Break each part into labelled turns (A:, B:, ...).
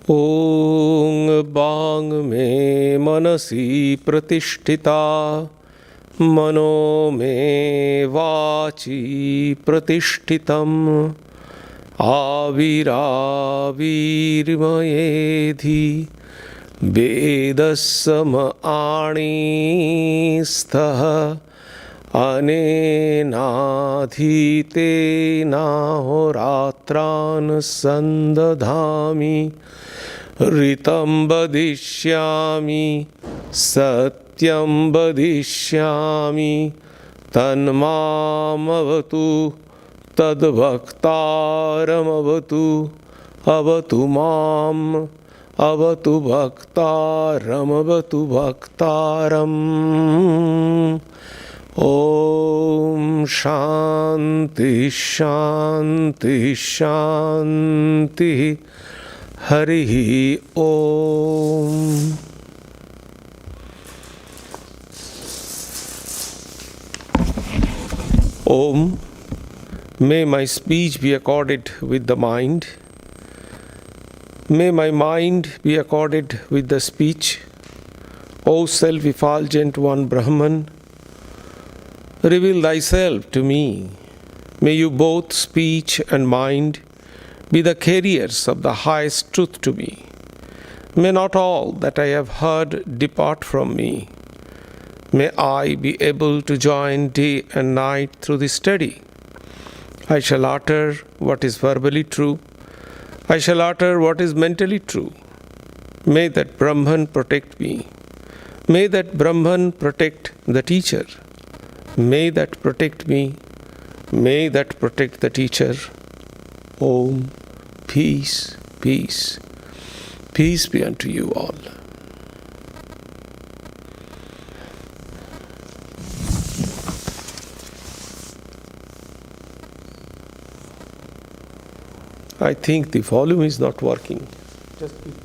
A: ॐ बांग मे मनसि प्रतिष्ठिता मनो मे वाची प्रतिष्ठितम् आविराविर्मयेधि वेदस्समआणिस्थः अनेनाधीतेनाहोरात्रान् सन्दधामि ऋतं वदिष्यामि सत्यं वदिष्यामि तन्मामवतु तद्भक्तारमवतु अवतु माम् अवतु भक्तारमवतु भक्तारम्। ॐ शान्ति शान्ति शान्तिः। हरिः ॐ। Om. May my speech be accorded with the mind. May my mind be accorded with the speech. O self-effulgent one Brahman, reveal thyself to me. May you both speech and mind be the carriers of the highest truth to me. May not all that I have heard depart from me. May I be able to join day and night through the study. I shall utter what is verbally true. I shall utter what is mentally true. May that Brahman protect me. May that Brahman protect the teacher. May that protect me. May that protect the teacher. Om. Peace, peace. Peace be unto you all. I think the volume is not working. Just keep it.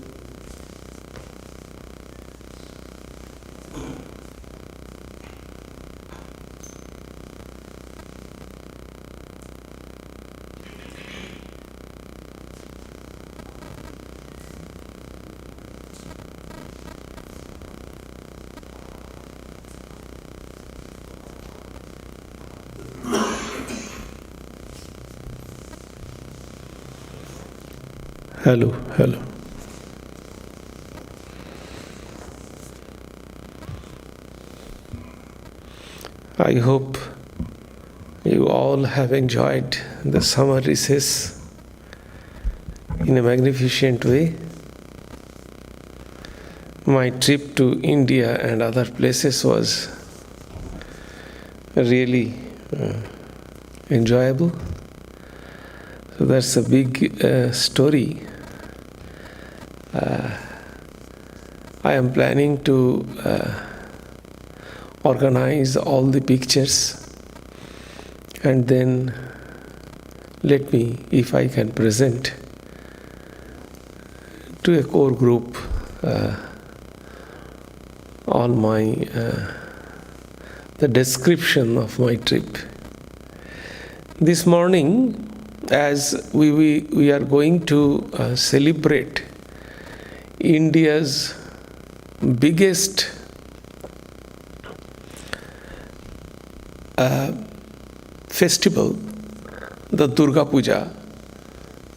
A: Hello, hello. I hope you all have enjoyed the summer recess in a magnificent way. My trip to India and other places was really enjoyable. So that's a big story. I am planning to organize all the pictures and then let me, if I can, present to a core group on my the description of my trip. This morning, as we are going to celebrate India's biggest festival, the Durga Puja,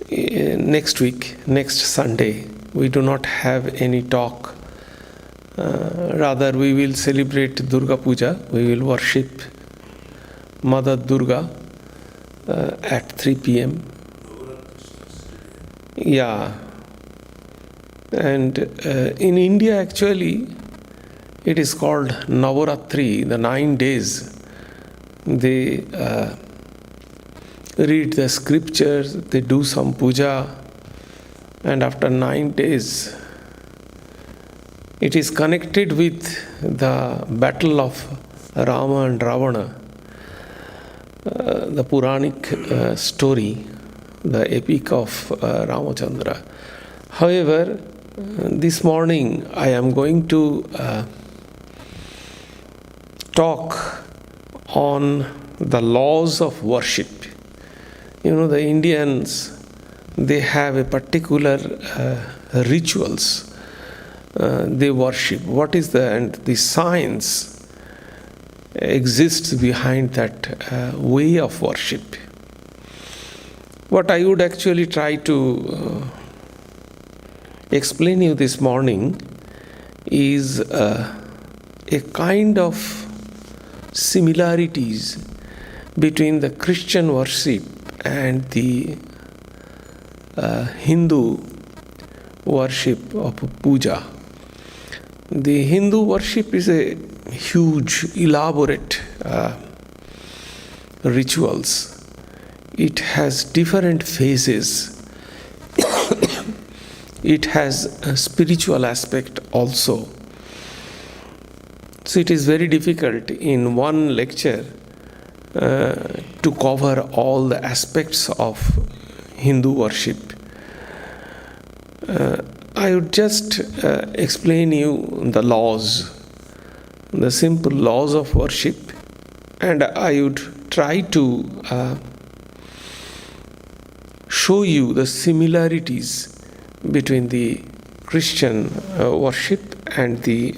A: next week, next Sunday. We do not have any talk. Rather, we will celebrate Durga Puja. We will worship Mother Durga at 3 p.m. Yeah. And in India, actually, it is called Navaratri, the 9 days. They read the scriptures, they do some puja, and after 9 days, it is connected with the battle of Rama and Ravana, the Puranic story, the epic of Ramachandra. However, this morning I am going to talk on the laws of worship. You know, the Indians, they have a particular rituals they worship. What is the science exists behind that way of worship. What I would actually try to explain you this morning is a kind of similarities between the Christian worship and the Hindu worship of puja. The Hindu worship is a huge, elaborate rituals. It has different phases. It has a spiritual aspect also. So it is very difficult in one lecture to cover all the aspects of Hindu worship. I would just explain you the laws, the simple laws of worship, and I would try to show you the similarities between the Christian worship and the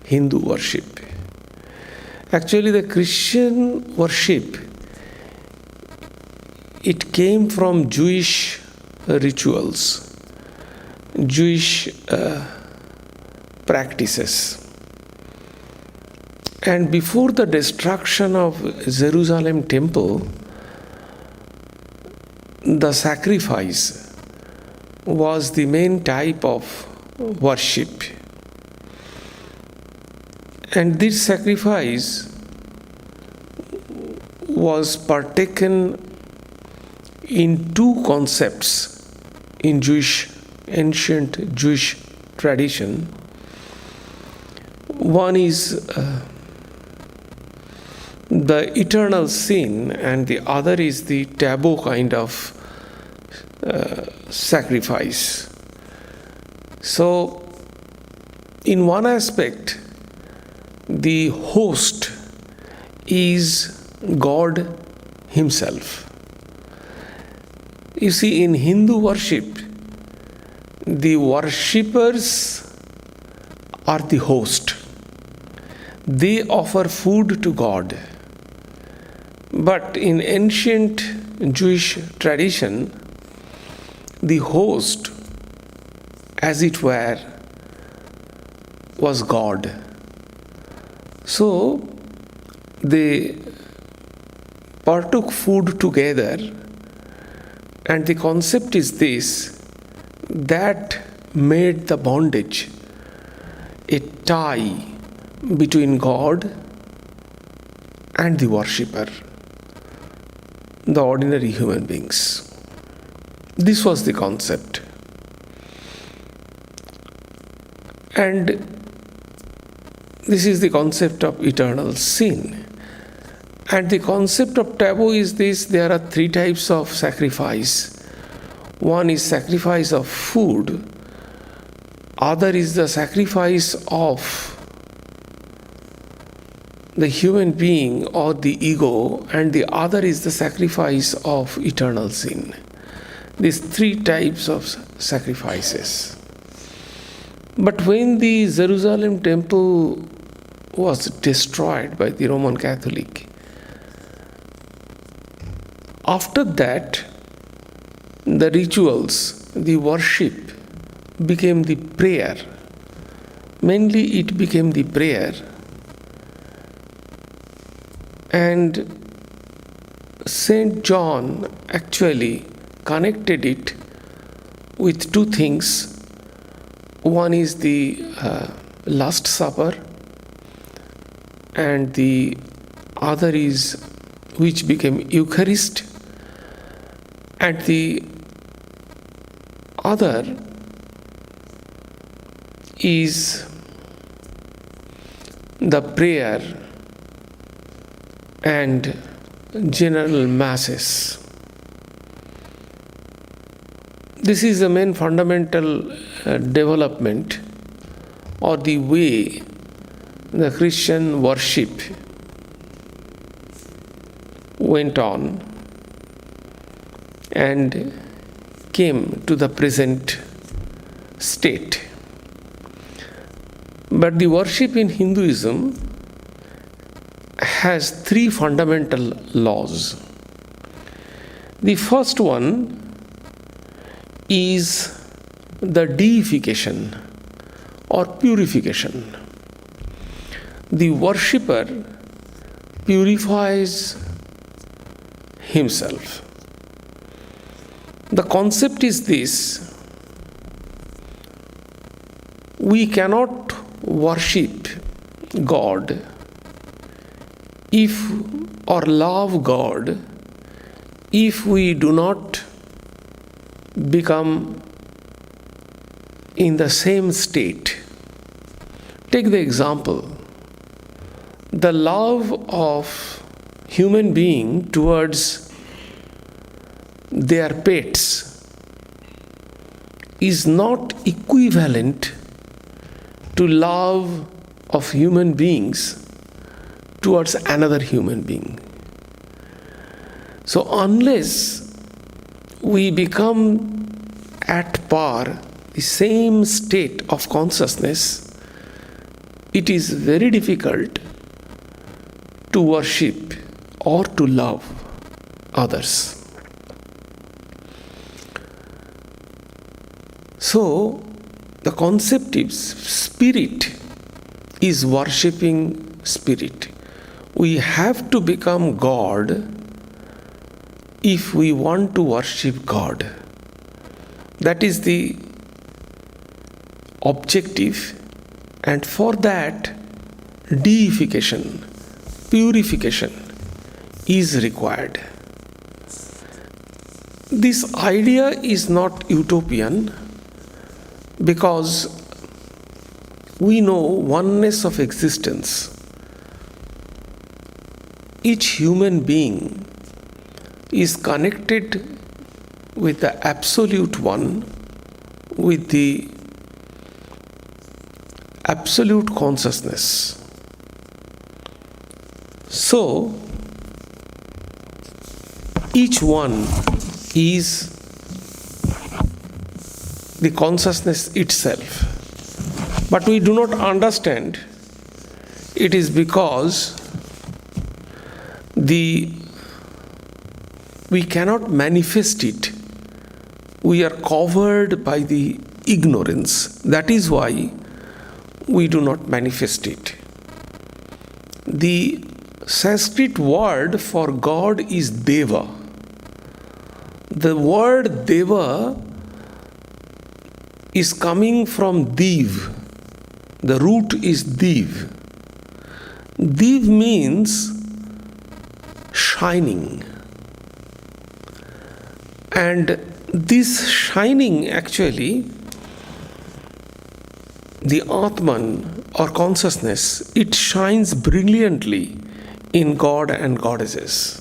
A: Hindu worship. Actually, the Christian worship, it came from Jewish rituals, Jewish practices. And before the destruction of Jerusalem temple, the sacrifice was the main type of worship. And this sacrifice was partaken in two concepts in ancient Jewish tradition. One is the eternal sin, and the other is the taboo kind of sacrifice. So, in one aspect, the host is God Himself. You see, in Hindu worship, the worshippers are the host. They offer food to God. But in ancient Jewish tradition, the host, as it were, was God. So they partook food together, and the concept is this, that made the bondage a tie between God and the worshipper, the ordinary human beings. This was the concept. And this is the concept of eternal sin. And the concept of taboo is this: there are three types of sacrifice. One is sacrifice of food, other is the sacrifice of the human being or the ego, and the other is the sacrifice of eternal sin. These three types of sacrifices. But when the Jerusalem temple was destroyed by the Roman Catholic, after that, the rituals, the worship became the prayer. Mainly it became the prayer. And Saint John actually connected it with two things. One is the Last Supper, and the other is which became Eucharist, and the other is the prayer and general masses. This is the main fundamental development, or the way the Christian worship went on and came to the present state. But the worship in Hinduism has three fundamental laws. The first one is the deification or purification. The worshipper purifies himself. The concept is this: we cannot worship God or love God if we do not become in the same state. Take the example: the love of human being towards their pets is not equivalent to love of human beings towards another human being. So unless we become at par, the same state of consciousness, it is very difficult to worship or to love others. So the concept is spirit is worshipping spirit. We have to become God if we want to worship God. That is the objective, and for that deification, purification is required. This idea is not utopian because we know oneness of existence. Each human being is connected with the Absolute One, with the absolute consciousness. So, each one is the consciousness itself. But we do not understand it is because we cannot manifest it. We are covered by the ignorance. That is why we do not manifest it. The Sanskrit word for God is Deva. The word Deva is coming from Div. The root is Div. Div means shining. And this shining, actually, the Atman or consciousness, it shines brilliantly in God and goddesses.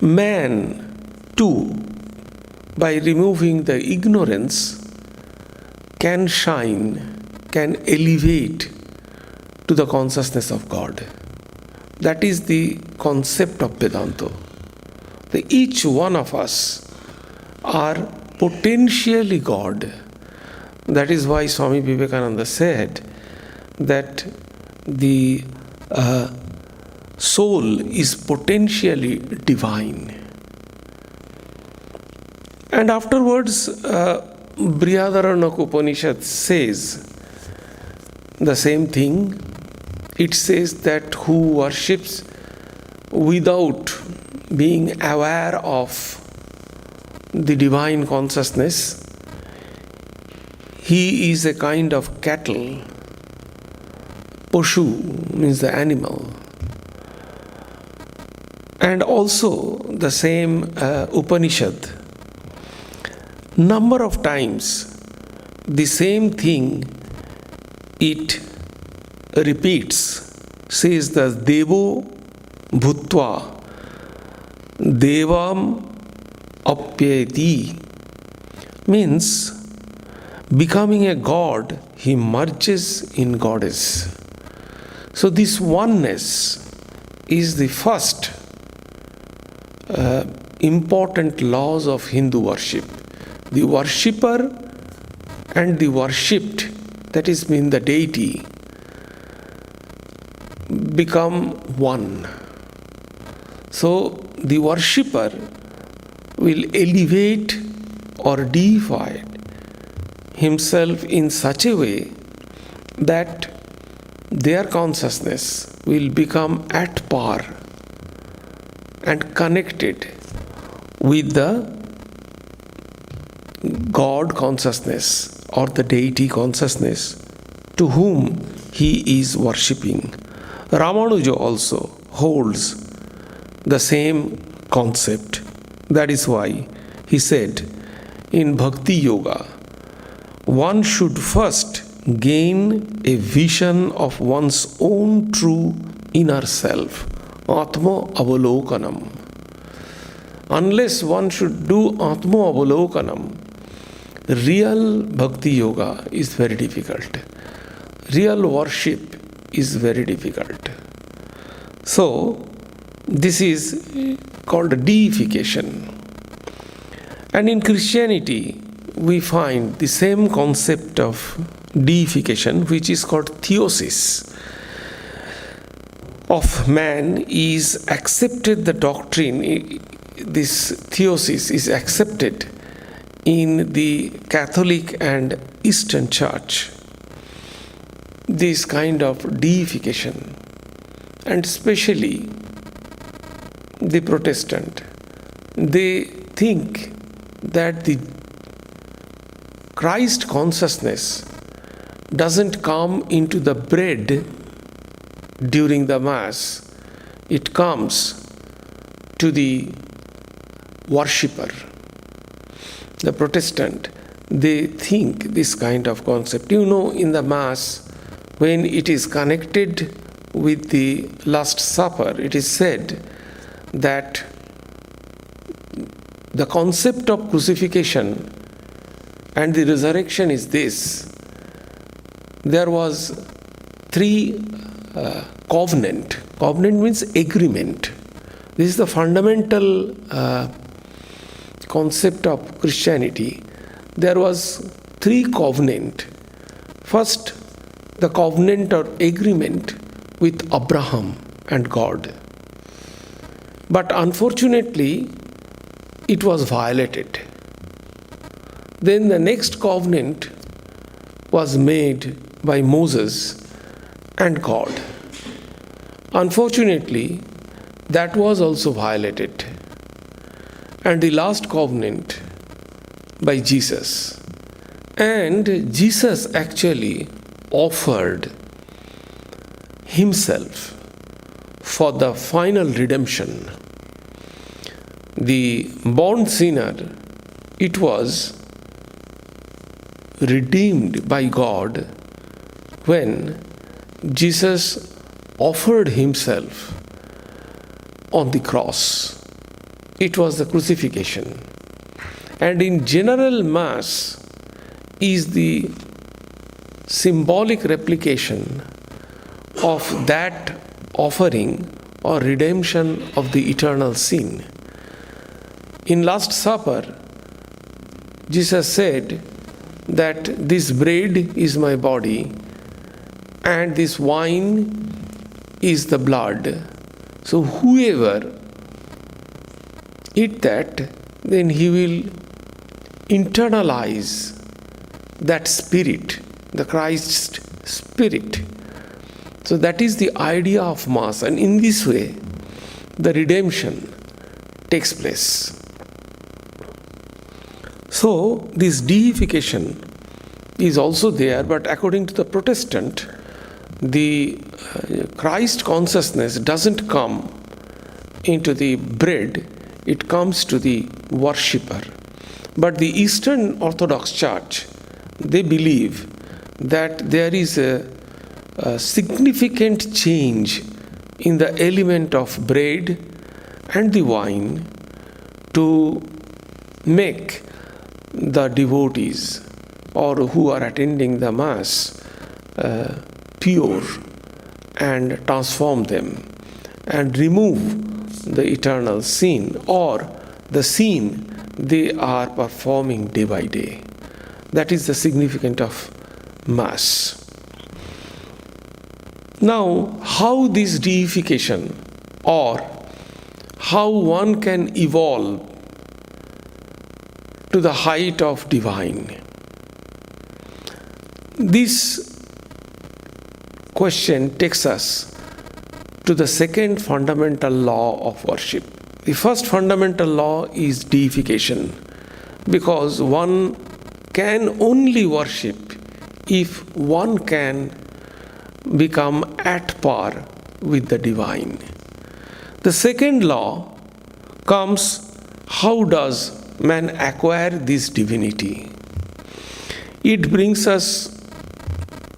A: Man, too, by removing the ignorance, can shine, can elevate to the consciousness of God. That is the concept of Vedanta. Each one of us are potentially God. That is why Swami Vivekananda said that the soul is potentially divine. And afterwards, Brihadaranyaka Upanishad says the same thing. It says that who worships without being aware of the divine consciousness, he is a kind of cattle. Pashu means the animal. And also the same Upanishad, number of times the same thing it repeats, says the Devo Bhutva Devam Apyati, means becoming a god, he merges in goddess. So this oneness is the first important laws of Hindu worship. The worshipper and the worshipped, that is mean the deity, become one. So the worshipper will elevate or deify himself in such a way that their consciousness will become at par and connected with the God consciousness or the deity consciousness to whom he is worshipping. Ramanuja also holds the same concept. That is why he said in Bhakti Yoga, one should first gain a vision of one's own true inner self, Atma Avalokanam. Unless one should do Atma Avalokanam, real Bhakti Yoga is very difficult. Real worship is very difficult. So, this is called deification. And in Christianity, we find the same concept of deification, which is called theosis of man, is accepted. The doctrine, this theosis is accepted in the Catholic and Eastern Church. This kind of deification, and especially the Protestant, they think that the Christ consciousness doesn't come into the bread during the Mass. It comes to the worshipper. The Protestant, they think this kind of concept. You know, in the Mass, when it is connected with the Last Supper, it is said that the concept of crucifixion and the resurrection is this. There was three covenant. Covenant means agreement. This is the fundamental concept of Christianity. There was three covenant. First, the covenant or agreement with Abraham and God. But unfortunately, it was violated. Then the next covenant was made by Moses and God. Unfortunately, that was also violated. And the last covenant by Jesus. And Jesus actually offered himself for the final redemption. The born sinner, it was redeemed by God when Jesus offered himself on the cross. It was the crucifixion. And in general Mass is the symbolic replication of that offering or redemption of the eternal sin. In Last Supper, Jesus said that this bread is my body and this wine is the blood. So whoever eat that, then he will internalize that spirit, the Christ spirit. So that is the idea of Mass, and in this way the redemption takes place. So this deification is also there, but according to the Protestant, the Christ consciousness doesn't come into the bread, it comes to the worshipper. But the Eastern Orthodox Church, they believe that there is a significant change in the element of bread and the wine to make the devotees or who are attending the Mass pure and transform them and remove the eternal sin or the sin they are performing day by day. That is the significance of Mass. Now, how this deification or how one can evolve to the height of divine? This question takes us to the second fundamental law of worship. The first fundamental law is deification, because one can only worship if one can become at par with the divine. The second law comes, how does man acquire this divinity? It brings us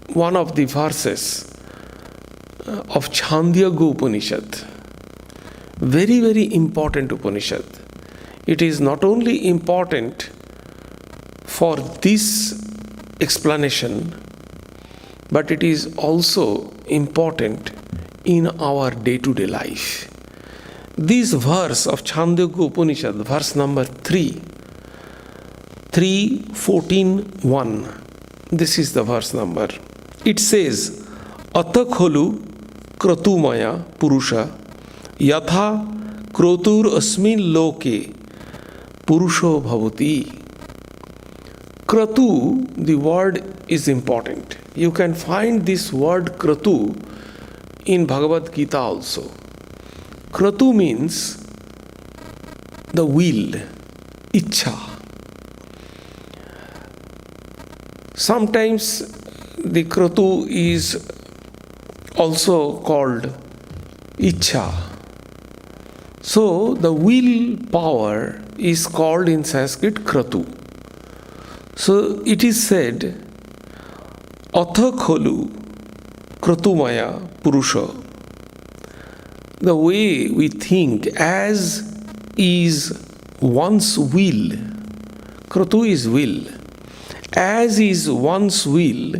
A: one of the verses of Chandogya Upanishad. Very, very important Upanishad. It is not only important for this explanation, but it is also important in our day-to-day life. This verse of Chandogya Upanishad, verse number 3:14:1, this is the verse number. It says, Ata kholu kratumaya purusha yatha krotur asmin loke purusho bhavati. Kratu, the word is important. You can find this word kratu in Bhagavad Gita also. Kratu means the will, ichha. Sometimes the kratu is also called ichha. So the will power is called in Sanskrit kratu. So it is said, Atha kholu kratumaya purusha. The way we think as is one's will. Kratu is will. As is one's will,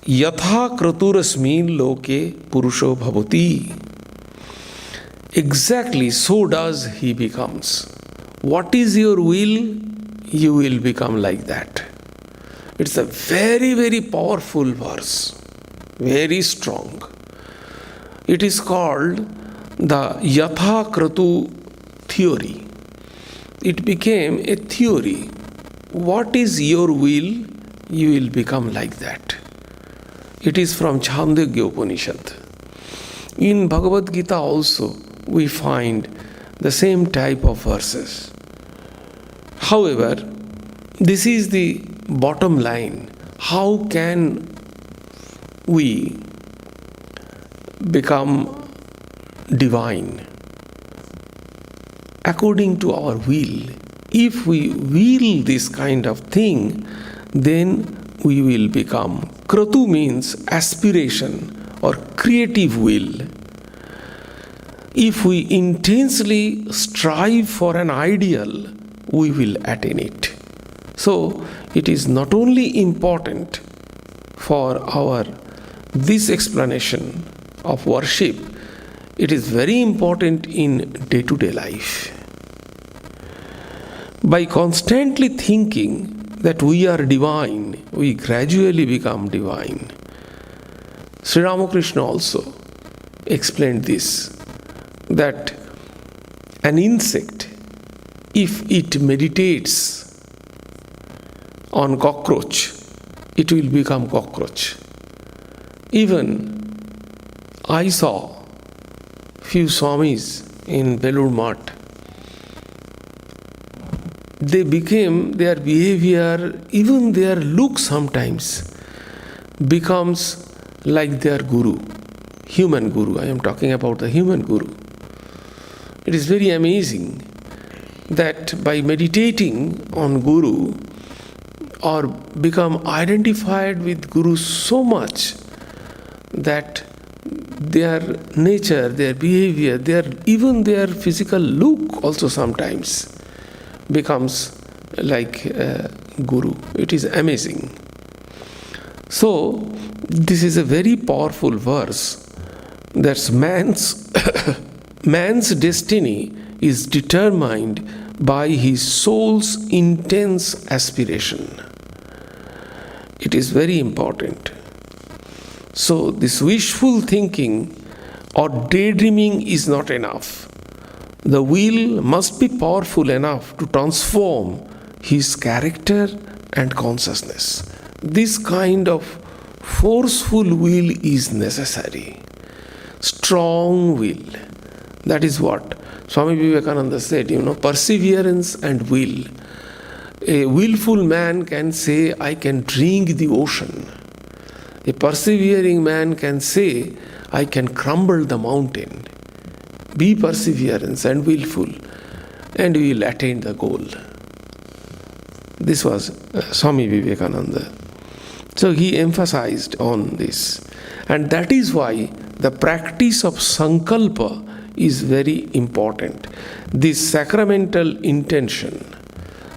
A: yatha kraturasmin loke purusho bhavati. Exactly so does he becomes. What is your will? You will become like that. It's a very, very powerful verse. Very strong. It is called the Yatha Kratu theory. It became a theory. What is your will? You will become like that. It is from Chandogya Upanishad. In Bhagavad Gita also, we find the same type of verses. However, this is the bottom line. How can we become divine? According to our will. If we will this kind of thing, then we will become. Kratu means aspiration or creative will. If we intensely strive for an ideal, we will attain it. So it is not only important for this explanation of worship, it is very important in day-to-day life. By constantly thinking that we are divine, we gradually become divine. Sri Ramakrishna also explained this, that an insect, if it meditates on cockroach, it will become cockroach. Even I saw few Swamis in Belur Math. They became, their behavior, even their look sometimes becomes like their guru, human guru. I am talking about the human guru. It is very amazing that by meditating on Guru or become identified with Guru so much that their nature, their behavior, even their physical look also sometimes becomes like Guru. It is amazing. So this is a very powerful verse. That's man's destiny is determined by his soul's intense aspiration. It is very important. So, this wishful thinking or daydreaming is not enough. The will must be powerful enough to transform his character and consciousness. This kind of forceful will is necessary. Strong will. That is what Swami Vivekananda said, perseverance and will. A willful man can say, I can drink the ocean. A persevering man can say, I can crumble the mountain. Be perseverance and willful, and we will attain the goal. This was Swami Vivekananda. So he emphasized on this. And that is why the practice of sankalpa is very important. This sacramental intention.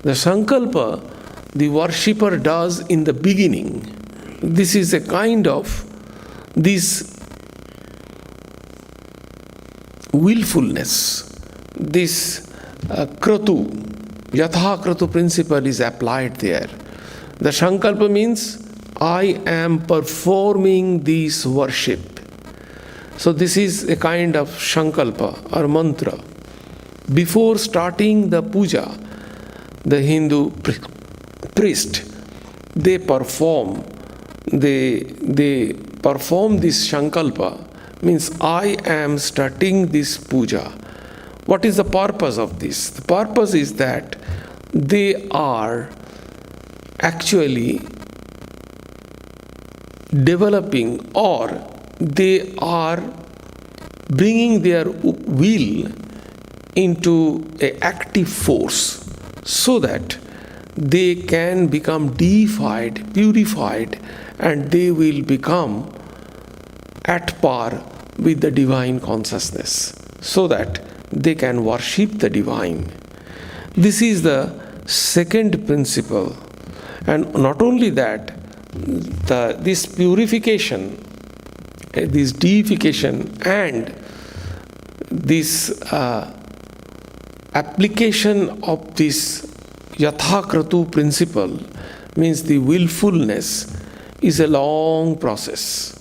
A: The sankalpa the worshipper does in the beginning. This is a kind of this willfulness, this kratu, yatha kratu principle is applied there. The sankalpa means I am performing this worship. So this is a kind of sankalpa or mantra. Before starting the puja, the Hindu priest, they perform this sankalpa, means I am starting this puja. What is the purpose of this? The purpose is that they are actually developing, or they are bringing their will into an active force so that they can become deified, purified, and they will become at par with the divine consciousness so that they can worship the divine. This is the second principle. And not only that, this purification, this deification, and this application of this yathakratu principle, means the willfulness, is a long process.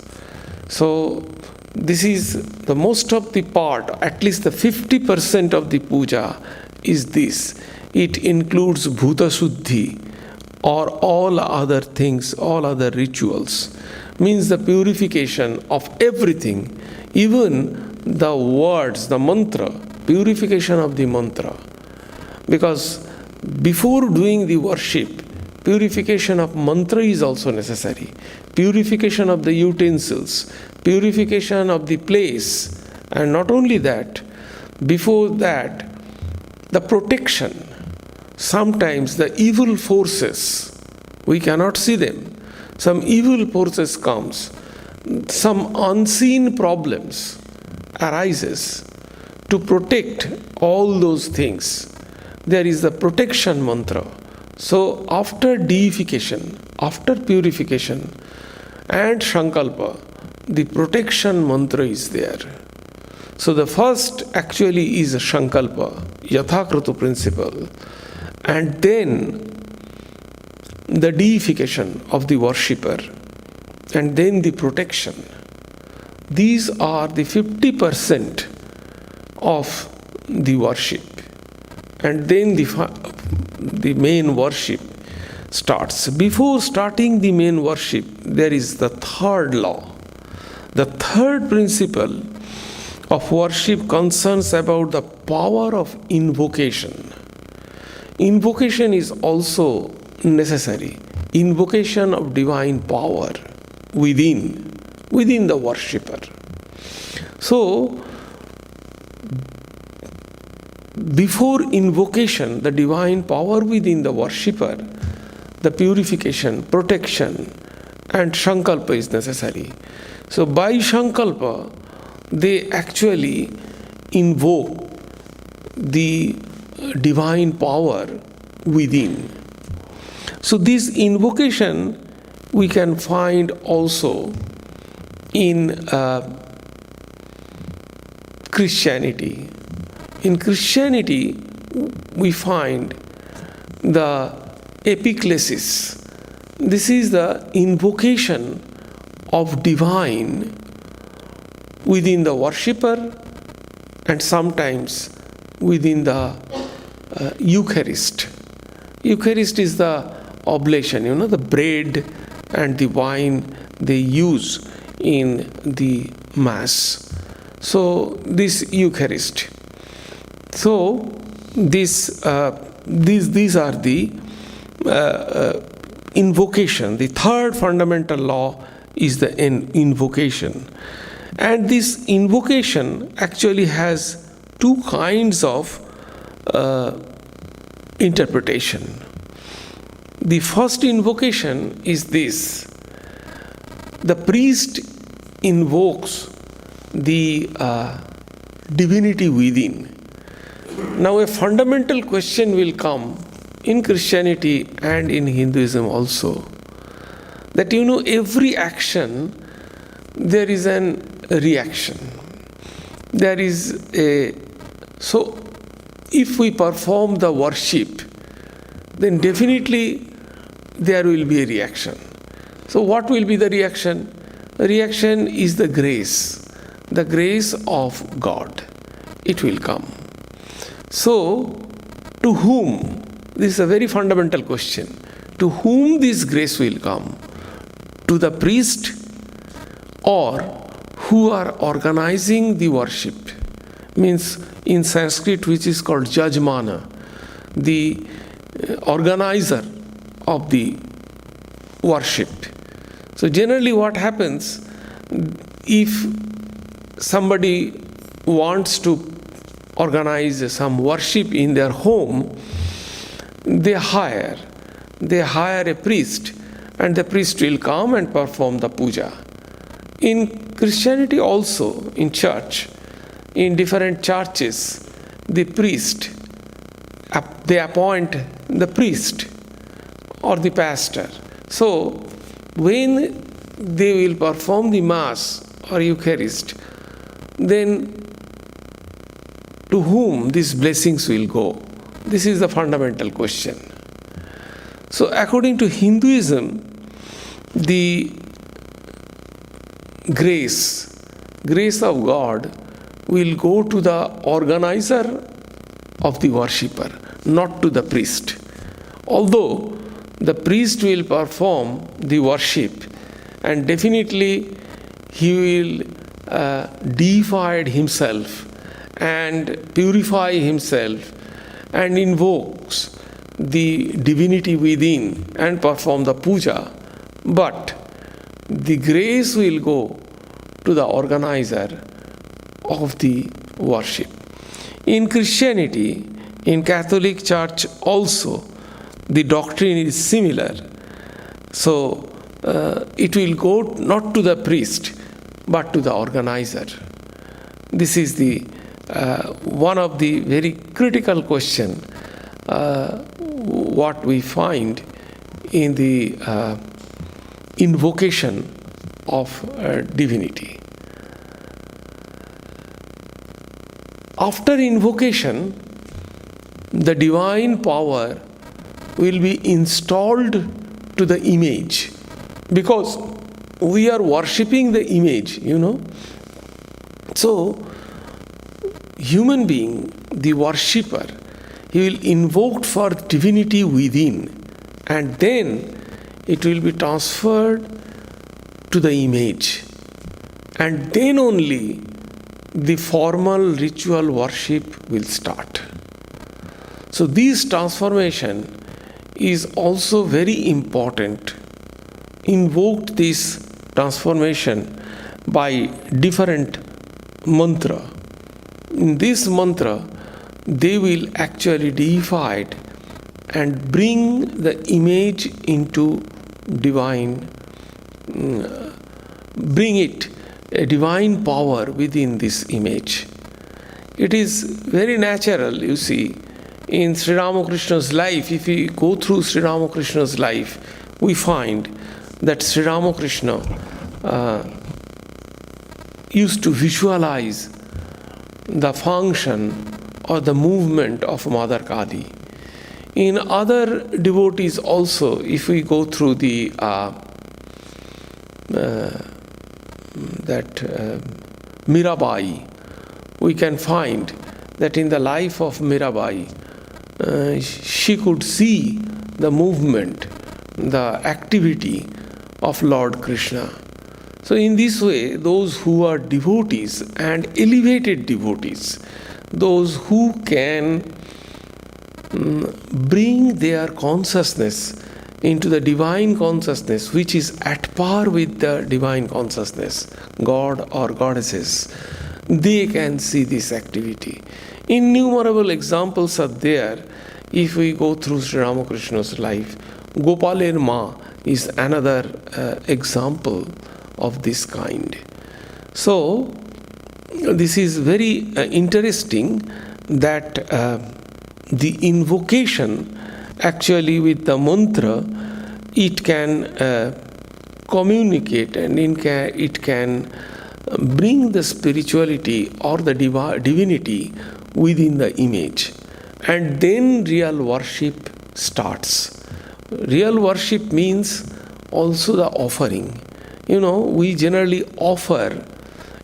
A: So this is the most of the part, at least the 50% of the puja is this. It includes bhuta shuddhi or all other things, all other rituals. Means the purification of everything, even the words, the mantra, purification of the mantra. Because before doing the worship, purification of mantra is also necessary. Purification of the utensils, purification of the place, and not only that, before that, the protection. Sometimes the evil forces, we cannot see them. Some evil forces comes, some unseen problems arises. To protect all those things, there is the protection mantra. So after deification, after purification and sankalpa, the protection mantra is there. So the first actually is a sankalpa, yathakratu principle, and then the deification of the worshipper, and then the protection. These are the 50% of the worship. And then the main worship starts. Before starting the main worship, there is the third law. The third principle of worship concerns about the power of invocation. Invocation is also necessary. Invocation of divine power within the worshipper. So, before invocation, the divine power within the worshipper, the purification, protection, and sankalpa is necessary. So by sankalpa, they actually invoke the divine power within. So this invocation we can find also in Christianity. in Christianity, we find the epiclesis. This is the invocation of divine within the worshipper and sometimes within the Eucharist. Eucharist is the oblation, the bread and the wine they use in the Mass. So this Eucharist. So these are the invocation. The third fundamental law is the invocation. And this invocation actually has two kinds of interpretation. The first invocation is this. The priest invokes the divinity within. Now a fundamental question will come in Christianity and in Hinduism also, that every action there is an reaction. There is so if we perform the worship, then definitely there will be a reaction. So what will be the reaction? The reaction is the grace of God. It will come. So, to whom? This is a very fundamental question. To whom this grace will come? To the priest or who are organizing the worship? Means in Sanskrit, which is called jajmana, the organizer of the worship. So generally what happens, if somebody wants to organize some worship in their home, they hire a priest, and the priest will come and perform the puja. In Christianity also, in church, in different churches, the priest, they appoint the priest or the pastor. So when they will perform the Mass or Eucharist, then to whom these blessings will go? This is the fundamental question. So according to Hinduism, the grace of God will go to the organizer of the worshipper, not to the priest. Although the priest will perform the worship, and definitely he will deify himself and purify himself and invokes the divinity within and perform the puja, but the grace will go to the organizer of the worship. In Christianity, in Catholic Church also, the doctrine is similar. So it will go not to the priest, but to the organizer. This is the one of the very critical question what we find in the invocation of divinity. After invocation, the divine power will be installed to the image, because we are worshipping the image, So, human being, the worshipper, he will invoke for divinity within, and then it will be transferred to the image, and then only the formal ritual worship will start. So this transformation is also very important. Invoked this transformation by different mantra. In this mantra, they will actually deify it and bring the image into divine, bring it a divine power within this image. It is very natural, you see, in Sri Ramakrishna's life. If we go through Sri Ramakrishna's life, we find that Sri Ramakrishna used to visualize the function or the movement of Mother Kali. In other devotees also, if we go through the Mirabai, we can find that in the life of Mirabai, she could see the movement, the activity of Lord Krishna. So in this way, those who are devotees and elevated devotees, those who can bring their consciousness into the divine consciousness, which is at par with the divine consciousness, God or goddesses, they can see this activity. Innumerable examples are there. If we go through Sri Ramakrishna's life, Gopaler Ma is another example of this kind. So, this is very interesting that the invocation actually with the mantra, it can communicate and it can bring the spirituality or the divinity within the image. And then real worship starts. Real worship means also the offering. We generally offer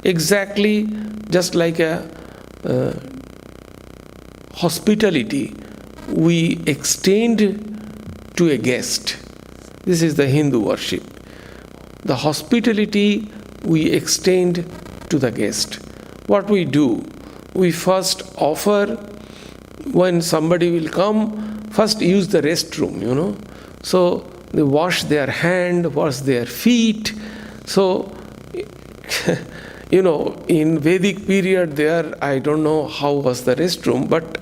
A: exactly just like a hospitality we extend to a guest. This is the Hindu worship. The hospitality we extend to the guest. What we do? We first offer, when somebody will come, first use the restroom, So they wash their hand, wash their feet. So, in Vedic period there, I don't know how was the restroom, but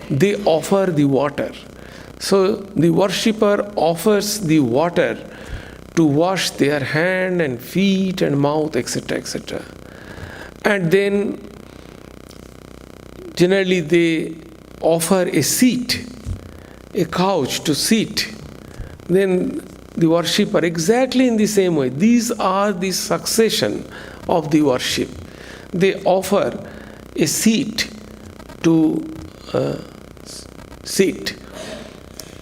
A: they offer the water. So the worshipper offers the water to wash their hand and feet and mouth, etc., etc. And then generally they offer a seat, a couch to sit. Then the worshipper, exactly in the same way, these are the succession of the worship. They offer a seat to sit,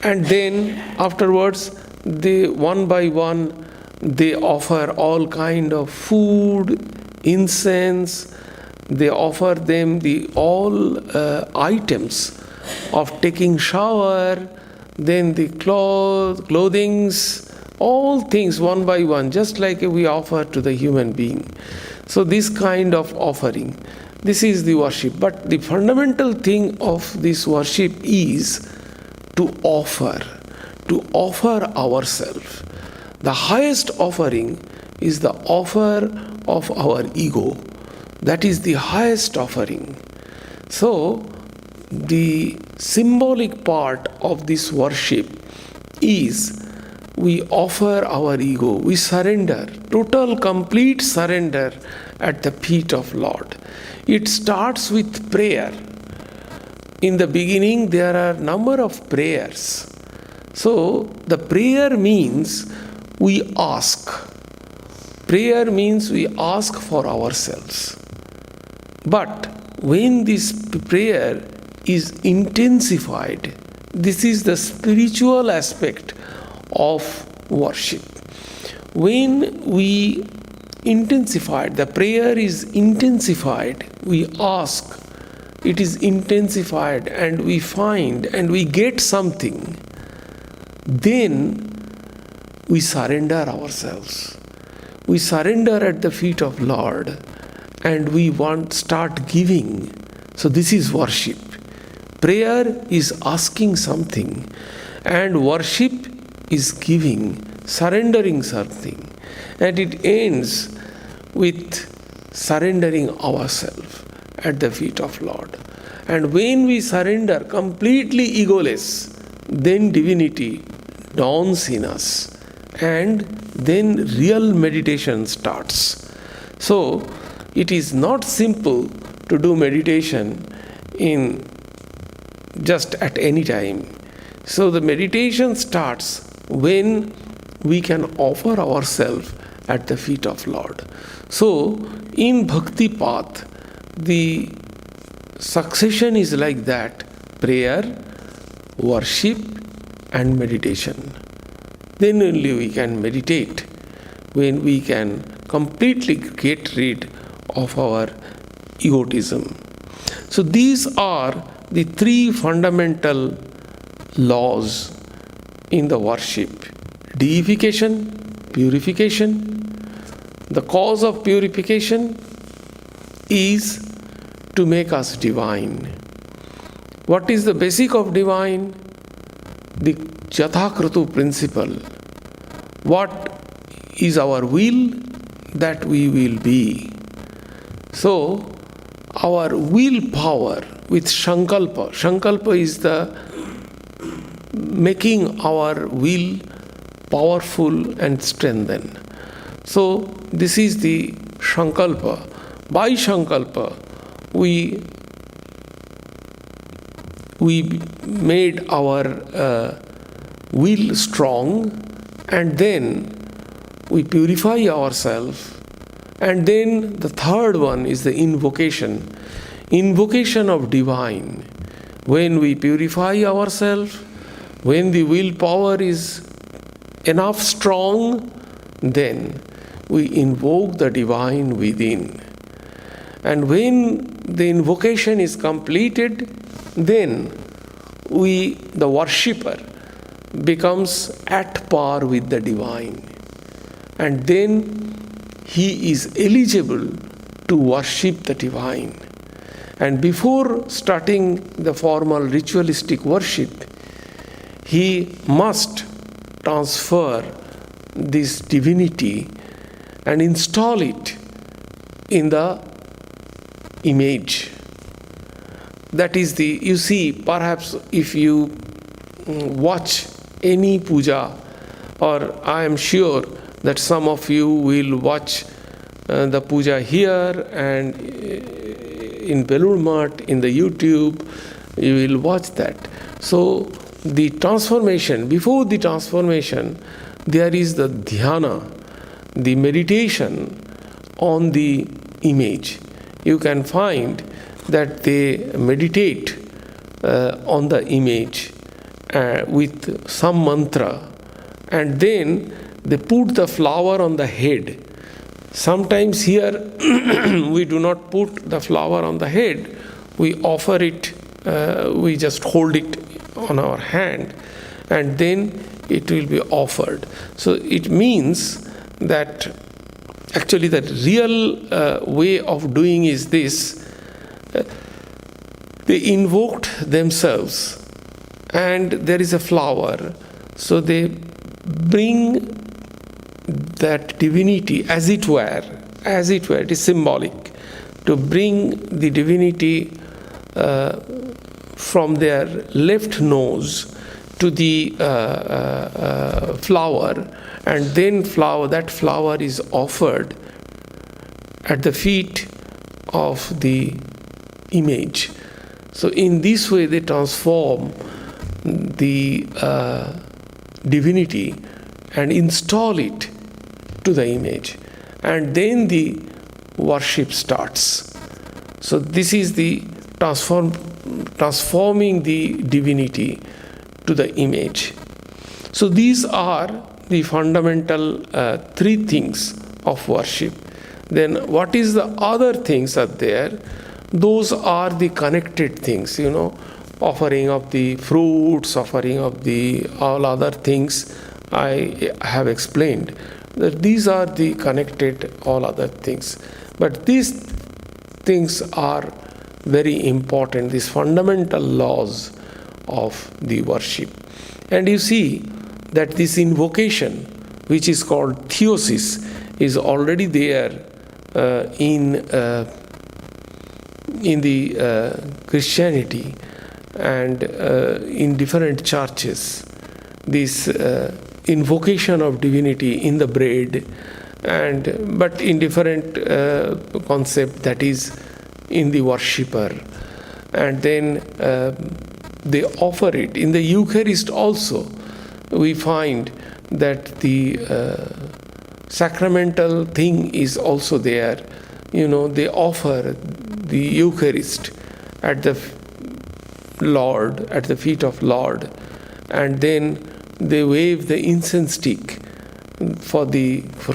A: and then afterwards they one by one they offer all kind of food, incense. They offer them the all items of taking shower, then the clothings, all things one by one, just like we offer to the human being. So this kind of offering, this is the worship. But the fundamental thing of this worship is to offer ourselves. The highest offering is the offer of our ego. That is the highest offering. So the symbolic part of this worship is we offer our ego, we surrender, total complete surrender at the feet of Lord. It starts with prayer. In the beginning there are number of prayers. So the prayer means we ask. Prayer means we ask for ourselves. But when this prayer is intensified, this is the spiritual aspect of worship. When we intensify, the prayer is intensified, we ask, it is intensified, and we find and we get something, then we surrender ourselves. We surrender at the feet of Lord and we start giving. So this is worship. Prayer is asking something and worship is giving, surrendering something. And it ends with surrendering ourselves at the feet of Lord. And when we surrender completely egoless, then divinity dawns in us. And then real meditation starts. So it is not simple to do meditation in just at any time. So the meditation starts when we can offer ourselves at the feet of Lord. So in Bhakti path, the succession is like that: prayer, worship, and meditation. Then only we can meditate, when we can completely get rid of our egotism. So these are the three fundamental laws in the worship: deification, purification. The cause of purification is to make us divine. What is the basic of divine? The Jathakratu principle. What is our will? That we will be. So, our willpower with Sankalpa. Sankalpa is the making our will powerful and strengthened. So, this is the Sankalpa. By Sankalpa, we made our will strong, and then we purify ourselves. And then the third one is the invocation. Invocation of divine. When we purify ourselves, when the willpower is enough strong, then we invoke the divine within. And when the invocation is completed, then the worshipper, becomes at par with the divine. And then he is eligible to worship the divine. And before starting the formal ritualistic worship, he must transfer this divinity and install it in the image. That is you see, perhaps if you watch any puja, or I am sure that some of you will watch the puja here and in Belur Math, in the YouTube, you will watch that. So the transformation, before the transformation, there is the dhyana, the meditation on the image. You can find that they meditate on the image with some mantra, and then they put the flower on the head. Sometimes here we do not put the flower on the head, we offer it, we just hold it on our hand, and then it will be offered. So it means that actually the real way of doing is this: they invoked themselves, and there is a flower, so they bring that divinity, as it were, it is symbolic, to bring the divinity from their left nose to the flower, and then that flower is offered at the feet of the image. So in this way they transform the divinity and install it to the image, and then the worship starts. So this is the transforming the divinity to the image. So these are the fundamental three things of worship. Then what is the other things are there? Those are the connected things, offering of the fruits, offering of the all other things I have explained. That these are the connected all other things. But these things are very important, these fundamental laws of the worship. And you see that this invocation, which is called theosis, is already there in the Christianity and in different churches. This invocation of divinity in the bread, but in different concept, that is in the worshipper, and then they offer it in the Eucharist also. We find that the sacramental thing is also there. They offer the Eucharist, at the Lord, at the feet of Lord, and then they wave the incense stick for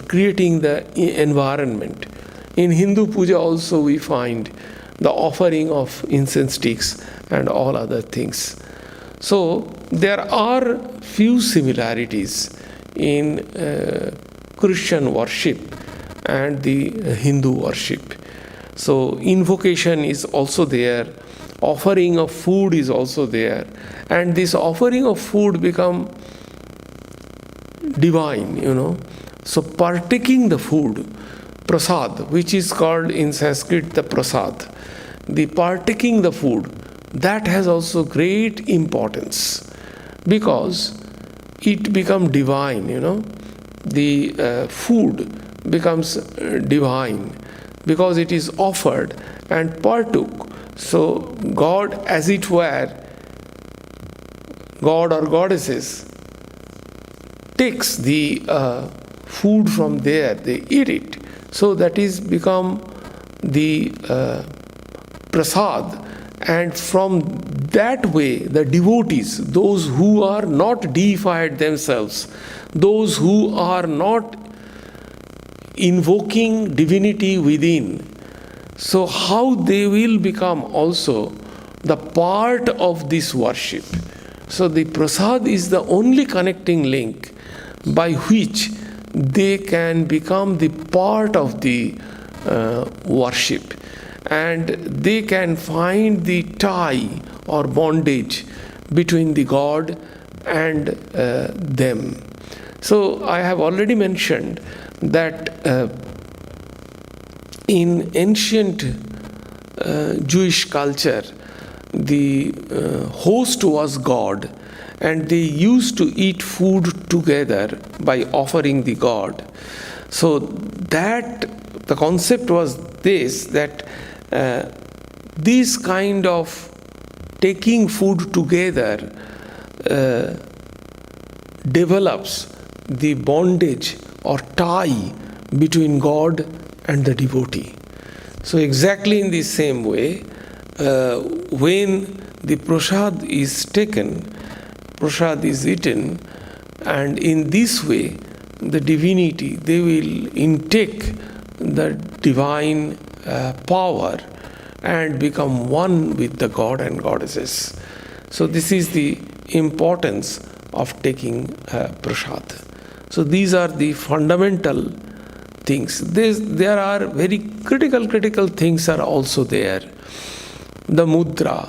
A: creating the environment. In Hindu puja also we find the offering of incense sticks and all other things. So there are few similarities in Christian worship and the Hindu worship. So invocation is also there, offering of food is also there, and this offering of food become divine, So partaking the food, prasad, which is called in Sanskrit the prasad, the partaking the food, that has also great importance because it becomes divine, The food becomes divine because it is offered and partook. So God, as it were, God or goddesses, takes the food from there, they eat it. So that is become the prasad, and from that way the devotees, those who are not deified themselves, those who are not invoking divinity within, so how they will become also the part of this worship. So the prasad is the only connecting link by which they can become the part of the worship, and they can find the tie or bondage between the God and them. So I have already mentioned that in ancient Jewish culture, the host was God, and they used to eat food together by offering the God. So that the concept was this, that this kind of taking food together develops the bondage or tie between God and the devotee. So exactly in the same way, when the prasad is taken, prasad is eaten, and in this way the divinity, they will intake the divine power and become one with the God and goddesses. So this is the importance of taking prasad. So these are the fundamental things. There are very critical things are also there. The mudra.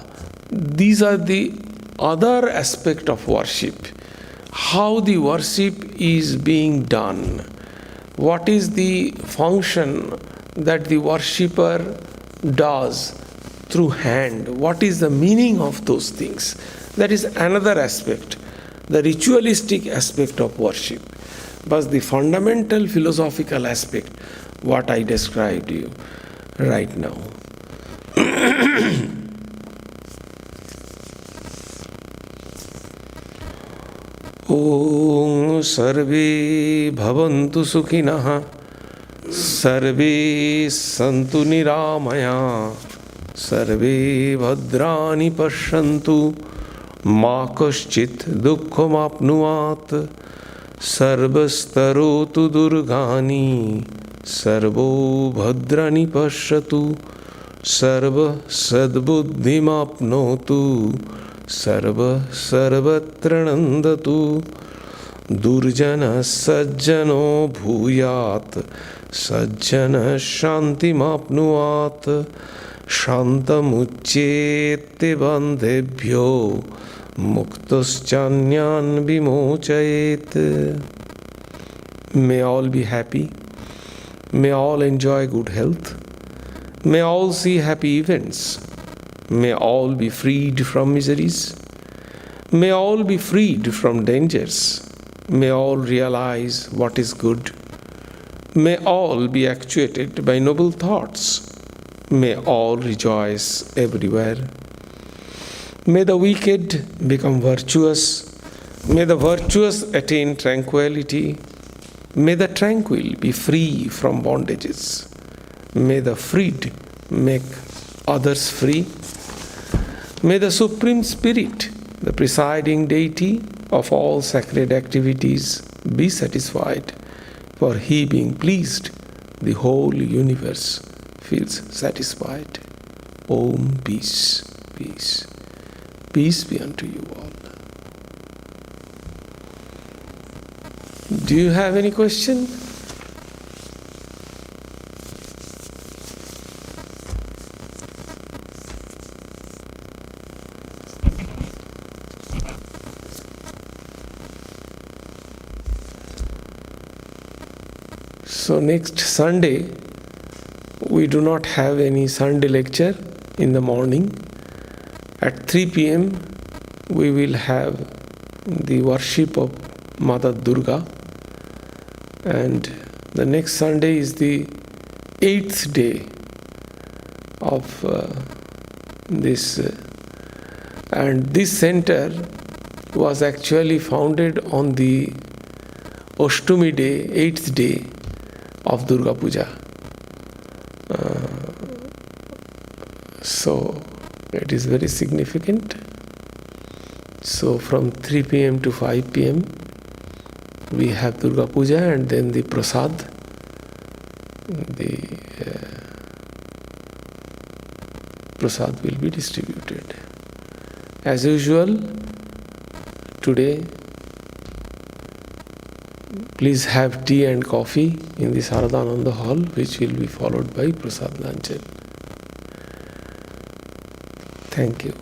A: These are the other aspect of worship. How the worship is being done. What is the function that the worshipper does through hand? What is the meaning of those things? That is another aspect, the ritualistic aspect of worship. But the fundamental philosophical aspect, what I described you right now. Om Sarve Bhavantu Sukhinah Sarve Santu Niramaya Sarve Bhadrani Pashyantu Ma Kaschit Dukkham Apnuat Sarvastarotu Durgani Sarvo Bhadrani Pashyatu Sarva Sadbuddhim Apnotu Sarva Sarvatra Nandatu Durjana Sajjano Bhuyat Sajjana Shantim Apnuat Shantamucchete Bandebhyo Muktaschanyan Vimochayet. May all be happy. May all enjoy good health. May all see happy events. May all be freed from miseries. May all be freed from dangers. May all realize what is good. May all be actuated by noble thoughts. May all rejoice everywhere. May the wicked become virtuous. May the virtuous attain tranquility. May the tranquil be free from bondages. May the freed make others free. May the Supreme Spirit, the presiding deity of all sacred activities, be satisfied. For He being pleased, the whole universe feels satisfied. Om peace, peace. Peace be unto you all. Do you have any question? So next Sunday, we do not have any Sunday lecture in the morning. At 3 p.m. we will have the worship of Mother Durga, and the next Sunday is the 8th day of this, and this center was actually founded on the Ashtami day, 8th day of Durga Puja. So it is very significant. So from 3 p.m. to 5 p.m. we have Durga Puja, and then the prasad, the prasad will be distributed. As usual, today please have tea and coffee in the Saradananda hall, which will be followed by prasad luncheon. Thank you.